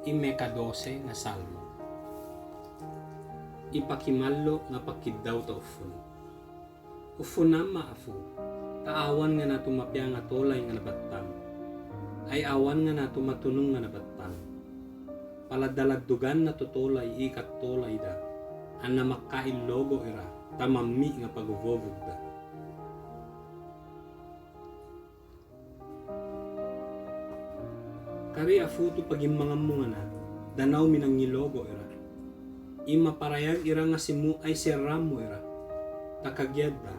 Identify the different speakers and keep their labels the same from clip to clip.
Speaker 1: Ika-12 nga salmo. Ipakimallo nga pakiddaw ta ufon. Ufon na maafu, taawan nga na tumapya nga tolay nga nabattang. Ay awan nga na tumatunong nga nabattang. Paladaladugan na tutolay ikat tolay da. An na makkaillogo ira, tamami nga paguvovog da. Kari afuto pagimmangan mo nga na, danaw minang nilogo ira. Ima parayag ira nga simu ay seram mo ira. Takagyad da,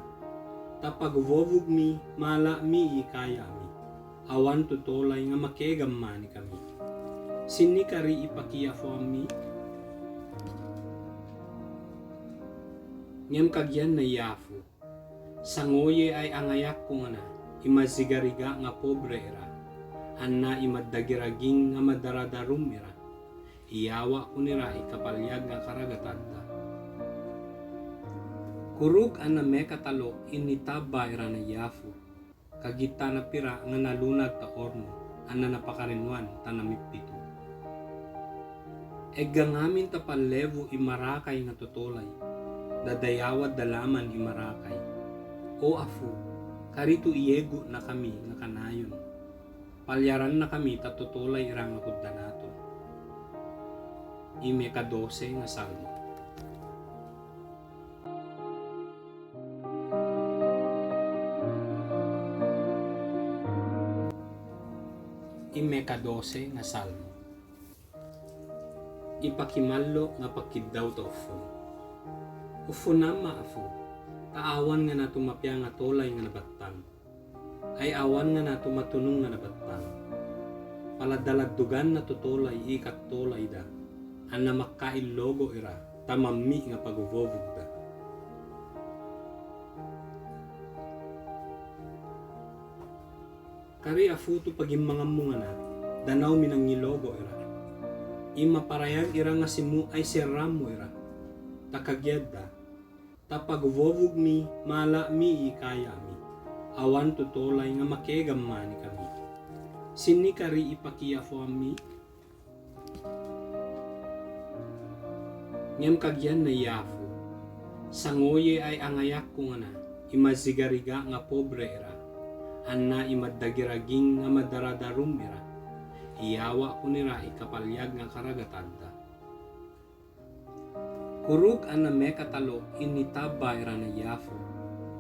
Speaker 1: tapagvovog mi, mala mi ikaya mi. Awan tutolay nga makegamani kami. Sini kari ipakiyafo mi. Ngem kagyan na yafu. Sangoye ay angayak ko nga na, imazigariga nga pobre ira. Anna imaddagiraging nga madaradarum ira. Iyawa ko nira ikapalyag nga karagatan da. Kuruk anna me katalo initaba ira na yafu. Kagita na pira nga nalunag ta orno. Anna napakarinwan tanamipito. Egga ngamin ta pallevo imarakay nga tutolay. Dadayawad dalaman imarakay. O afu, karito iyego na kami nga kanayon. Palyaran na kami tatutulay irang akudda nato. Ika-12 nga salmo. Ika-12 nga salmo. Ipakimallo nga pakiddaw ta ufon. Ufon na maafu, taawan nga na tumapya nga tolay nga nabattang. Ay awan nga na tumatunong nga nabattang. Paladaladugan na tutolay ikat tolay da. An na makkaillogo ira, tamami nga paguvovog da. Kari afuto pagimmangan mo nga na, danaw minang nilogo ira. Ima parayag ira nga simu ay seram mo ira. Takagyad da, tapagvovog mi, mala mi ikaya mi. Awan tutolay nga makegamani kami. Sini kari ipakiyafo mi. Ngem kagyan na yafu. Sangoye ay angayak ko nga na, imazigariga nga pobre ira. Anna imaddagiraging nga madaradarum ira. Iyawa ko nira ikapalyag nga karagatan da. Kuruk anna me katalo initaba ira na yafu.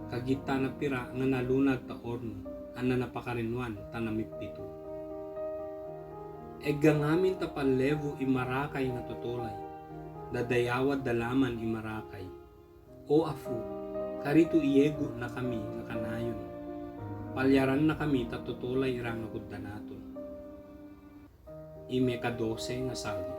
Speaker 1: Kagita na pira nga nalunag ta orno, anna napakarinwan tanamipito. Egga ngamin ta pallevo imarakay nga tutolay, dadayawad dalaman imarakay. O afu, karito iyego na kami nga kanayon. Palyaran na kami tatutulay irang akudda nato. Ika-12 nga salmo.